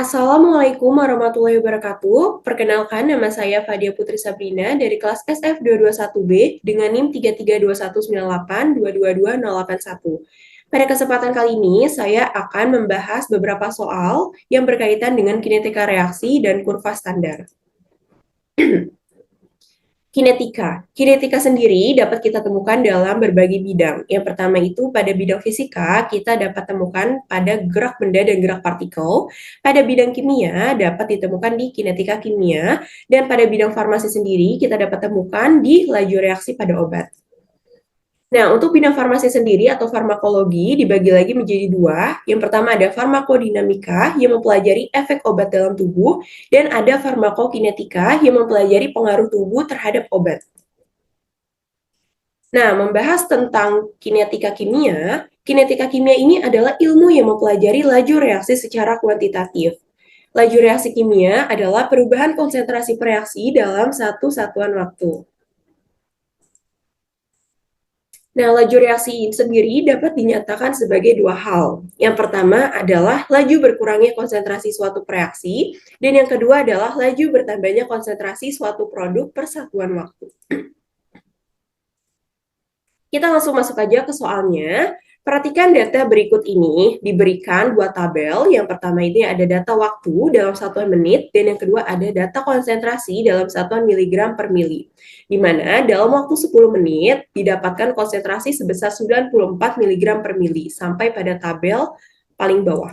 Assalamualaikum warahmatullahi wabarakatuh. Perkenalkan, nama saya Fadia Putri Sabrina dari kelas SF221B dengan NIM 332198222081. Pada kesempatan kali ini, saya akan membahas beberapa soal yang berkaitan dengan kinetika reaksi dan kurva standar. Kinetika. Kinetika sendiri dapat kita temukan dalam berbagai bidang. Yang pertama itu pada bidang fisika, kita dapat temukan pada gerak benda dan gerak partikel. Pada bidang kimia, dapat ditemukan di kinetika kimia. Dan pada bidang farmasi sendiri, kita dapat temukan di laju reaksi pada obat. Nah, untuk bidang farmasi sendiri atau farmakologi dibagi lagi menjadi dua. Yang pertama ada farmakodinamika yang mempelajari efek obat dalam tubuh, dan ada farmakokinetika yang mempelajari pengaruh tubuh terhadap obat. Nah, membahas tentang kinetika kimia ini adalah ilmu yang mempelajari laju reaksi secara kuantitatif. Laju reaksi kimia adalah perubahan konsentrasi reaksi dalam satu satuan waktu. Nah, laju reaksi sendiri dapat dinyatakan sebagai dua hal. Yang pertama adalah laju berkurangnya konsentrasi suatu reaksi, dan yang kedua adalah laju bertambahnya konsentrasi suatu produk per satuan waktu. Kita langsung masuk aja ke soalnya. Perhatikan data berikut ini, diberikan dua tabel. Yang pertama ini ada data waktu dalam satuan menit, dan yang kedua ada data konsentrasi dalam satuan miligram per mili. Di mana dalam waktu 10 menit didapatkan konsentrasi sebesar 94 mg per mili, sampai pada tabel paling bawah.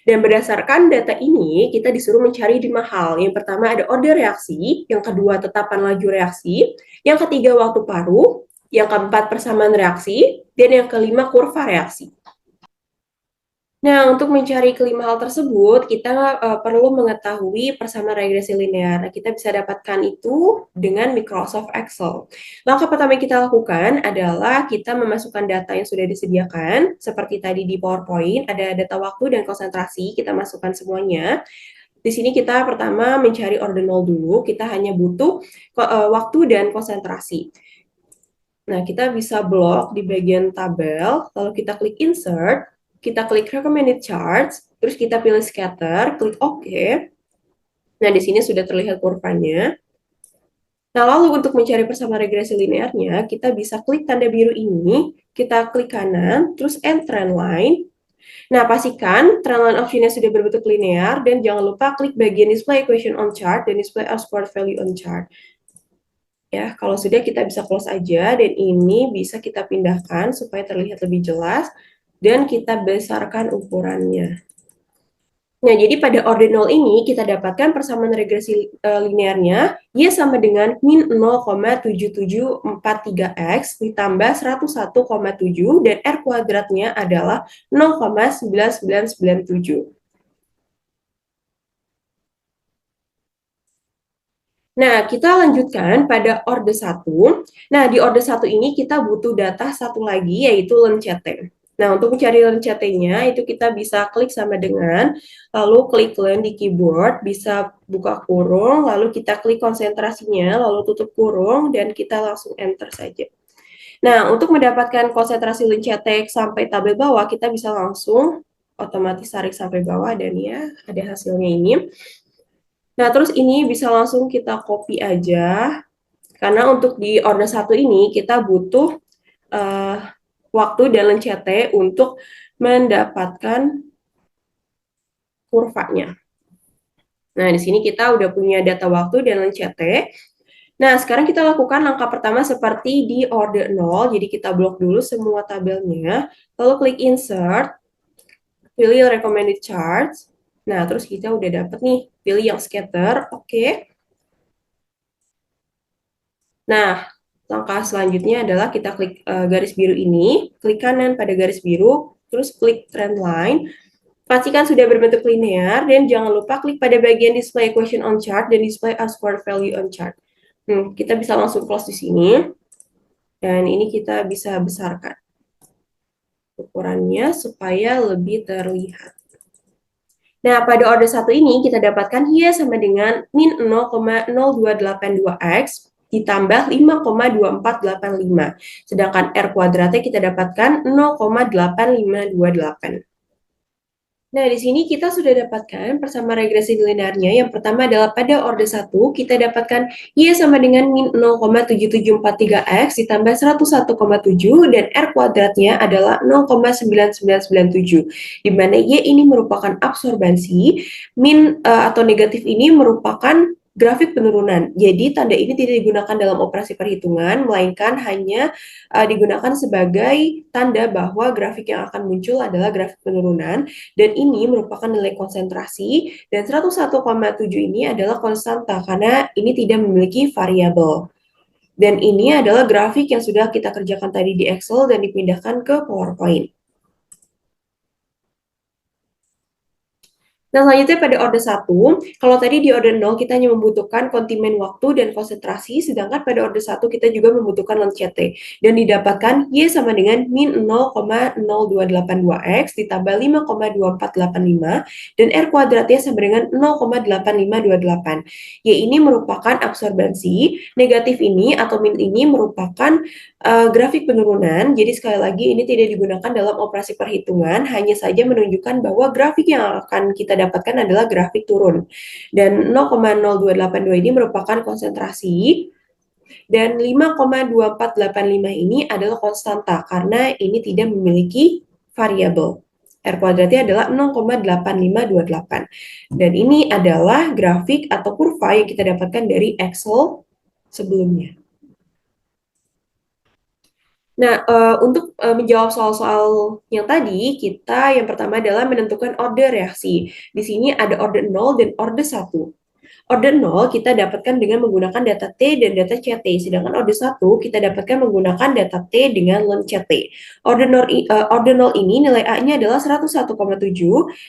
Dan berdasarkan data ini, kita disuruh mencari 5 hal. Yang pertama ada order reaksi, yang kedua tetapan laju reaksi, yang ketiga waktu paruh, yang keempat persamaan reaksi, dan yang kelima kurva reaksi. Nah, untuk mencari kelima hal tersebut, kita perlu mengetahui persamaan regresi linear. Nah, kita bisa dapatkan itu dengan Microsoft Excel. Langkah pertama yang kita lakukan adalah kita memasukkan data yang sudah disediakan, seperti tadi di PowerPoint, ada data waktu dan konsentrasi, kita masukkan semuanya. Di sini kita pertama mencari ordinal dulu, kita hanya butuh waktu dan konsentrasi. Nah, kita bisa blok di bagian tabel, lalu kita klik Insert, kita klik Recommended Charts, terus kita pilih Scatter, klik OK. Nah, di sini sudah terlihat kurvanya. Nah, lalu untuk mencari persamaan regresi linearnya, kita bisa klik tanda biru ini, kita klik kanan, terus End Trend Line. Nah, pastikan trendline option-nya sudah berbentuk linear, dan jangan lupa klik bagian Display Equation on Chart dan Display Export Value on Chart. Ya, kalau sudah kita bisa close aja, dan ini bisa kita pindahkan supaya terlihat lebih jelas, dan kita besarkan ukurannya. Nah, jadi pada ordinal ini kita dapatkan persamaan regresi linearnya Y sama dengan min 0,7743X ditambah 101,7 dan R kuadratnya adalah 0,9997. Nah, kita lanjutkan pada orde 1. Nah, di orde 1 ini kita butuh data satu lagi, yaitu LenCT. Nah, untuk mencari LenCT-nya, itu kita bisa klik sama dengan, lalu klik Len di keyboard, bisa buka kurung, lalu kita klik konsentrasinya, lalu tutup kurung, dan kita langsung enter saja. Nah, untuk mendapatkan konsentrasi LenCT sampai tabel bawah, kita bisa langsung otomatis tarik sampai bawah, dan ya, ada hasilnya ini. Nah, terus ini bisa langsung kita copy aja, karena untuk di order 1 ini kita butuh waktu dan LenCT untuk mendapatkan kurvanya. Nah, di sini kita udah punya data waktu dan LenCT. Nah, sekarang kita lakukan langkah pertama seperti di order 0, jadi kita blok dulu semua tabelnya, lalu klik Insert, pilih Recommended Charts. Nah, terus kita udah dapet nih, pilih yang scatter, oke. Nah, langkah selanjutnya adalah kita klik garis biru ini, klik kanan pada garis biru, terus klik trend line. Pastikan sudah berbentuk linear, dan jangan lupa klik pada bagian Display Equation on Chart dan Display Export Value on Chart. Kita bisa langsung close di sini, dan ini kita bisa besarkan ukurannya supaya lebih terlihat. Nah, pada order 1 ini kita dapatkan Y sama dengan min 0,0282X ditambah 5,2485. Sedangkan R kuadratnya kita dapatkan 0,8528. Nah, di sini kita sudah dapatkan persamaan regresi linearnya. Yang pertama adalah pada orde 1, kita dapatkan Y sama dengan min 0,7743X ditambah 101,7 dan R kuadratnya adalah 0,9997. Di mana Y ini merupakan absorbansi, atau negatif ini merupakan grafik penurunan. Jadi, tanda ini tidak digunakan dalam operasi perhitungan, melainkan hanya digunakan sebagai tanda bahwa grafik yang akan muncul adalah grafik penurunan. Dan ini merupakan nilai konsentrasi, dan 101,7 ini adalah konstanta karena ini tidak memiliki variabel. Dan ini adalah grafik yang sudah kita kerjakan tadi di Excel dan dipindahkan ke PowerPoint. Nah, selanjutnya pada orde 1, kalau tadi di orde 0 kita hanya membutuhkan kontimen waktu dan konsentrasi, sedangkan pada orde 1 kita juga membutuhkan ln CT. Dan didapatkan Y sama dengan min 0,0282X ditambah 5,2485, dan R kuadratnya sama dengan 0,8528. Y ini merupakan absorbansi, negatif ini atau min ini merupakan grafik penurunan. Jadi sekali lagi ini tidak digunakan dalam operasi perhitungan, hanya saja menunjukkan bahwa grafik yang akan kita dapatkan adalah grafik turun. Dan 0,0282 ini merupakan konsentrasi, dan 5,2485 ini adalah konstanta karena ini tidak memiliki variabel. R kuadratnya adalah 0,8528. Dan ini adalah grafik atau kurva yang kita dapatkan dari Excel sebelumnya. Nah, untuk menjawab soal-soal yang tadi, kita yang pertama adalah menentukan orde reaksi. Di sini ada orde 0 dan orde 1. Orde 0 kita dapatkan dengan menggunakan data T dan data CT, sedangkan orde 1 kita dapatkan menggunakan data T dengan ln CT. Orde 0 ini nilai A-nya adalah 101,7,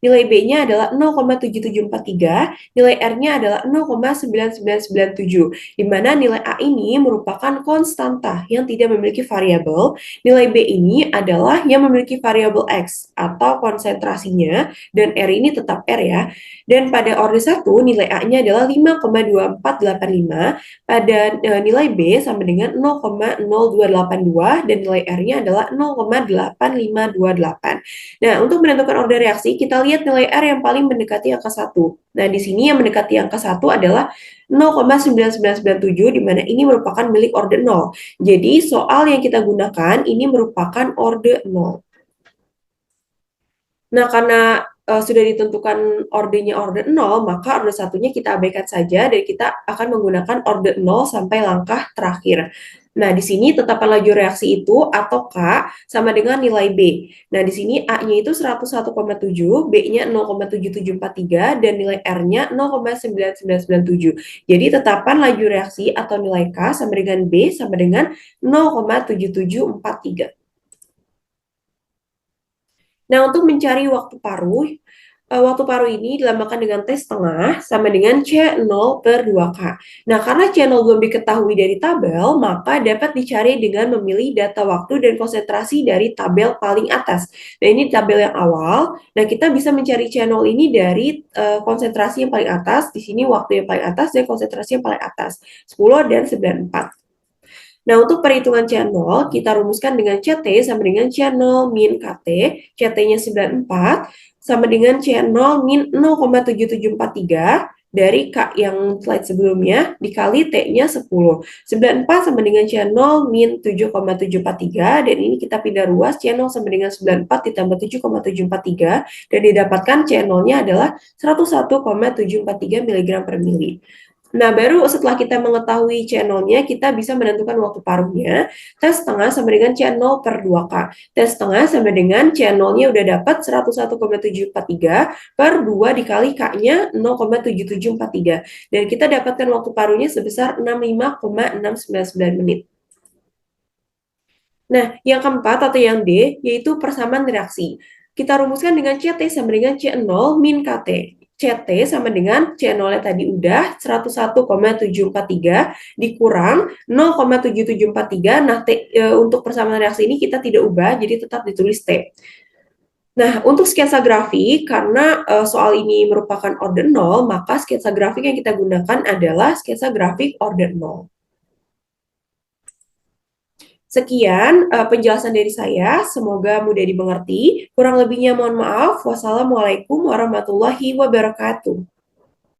nilai B-nya adalah 0,7743, nilai R-nya adalah 0,9997, di mana nilai A ini merupakan konstanta yang tidak memiliki variabel, nilai B ini adalah yang memiliki variabel X atau konsentrasinya, dan R ini tetap R ya. Dan pada orde 1 nilai A-nya adalah 5,2485, pada nilai B sama dengan 0,0282 dan nilai R-nya adalah 0,8528. Nah, untuk menentukan orde reaksi, kita lihat nilai R yang paling mendekati angka 1. Nah, di sini yang mendekati angka 1 adalah 0,9997, di mana ini merupakan milik orde 0. Jadi, soal yang kita gunakan ini merupakan orde 0. Nah, karena sudah ditentukan ordenya orde 0, maka orde satunya kita abaikan saja dan kita akan menggunakan orde 0 sampai langkah terakhir. Nah, di sini tetapan laju reaksi itu atau K sama dengan nilai B. Nah, di sini A-nya itu 101,7, B-nya 0,7743, dan nilai R-nya 0,9997. Jadi, tetapan laju reaksi atau nilai K sama dengan B sama dengan 0,7743. Nah, untuk mencari waktu paruh ini dilambangkan dengan T setengah sama dengan C0 per 2K. Nah, karena C0 belum diketahui dari tabel, maka dapat dicari dengan memilih data waktu dan konsentrasi dari tabel paling atas. Nah, ini tabel yang awal. Nah, kita bisa mencari C0 ini dari konsentrasi yang paling atas, di sini waktu yang paling atas, dan konsentrasi yang paling atas, 10 dan 94. Nah, untuk perhitungan C0, kita rumuskan dengan CT sama dengan C0 min KT, CT-nya 94, sama dengan C0 min 0,7743, dari K yang slide sebelumnya, dikali T-nya 10. 94 sama dengan C0 min 7,743, dan ini kita pindah ruas, C0 sama dengan 94 ditambah 7,743, dan didapatkan C0-nya adalah 101,743 mg per mili. Nah, baru setelah kita mengetahui C0-nya, kita bisa menentukan waktu paruhnya. T setengah sama dengan C0 per 2K. T setengah sama dengan C0-nya udah dapat 101,743 per 2 dikali K-nya 0,7743. Dan kita dapatkan waktu paruhnya sebesar 65,699 menit. Nah, yang keempat atau yang D, yaitu persamaan reaksi. Kita rumuskan dengan CT sama dengan C0 min KT. CT sama dengan C0-nya tadi udah 101,743 dikurang 0,7743. Nah, untuk persamaan reaksi ini kita tidak ubah, jadi tetap ditulis T. Nah, untuk sketsa grafik, karena soal ini merupakan orde 0, maka sketsa grafik yang kita gunakan adalah sketsa grafik orde 0. Sekian penjelasan dari saya, semoga mudah dimengerti. Kurang lebihnya mohon maaf. Wassalamualaikum warahmatullahi wabarakatuh.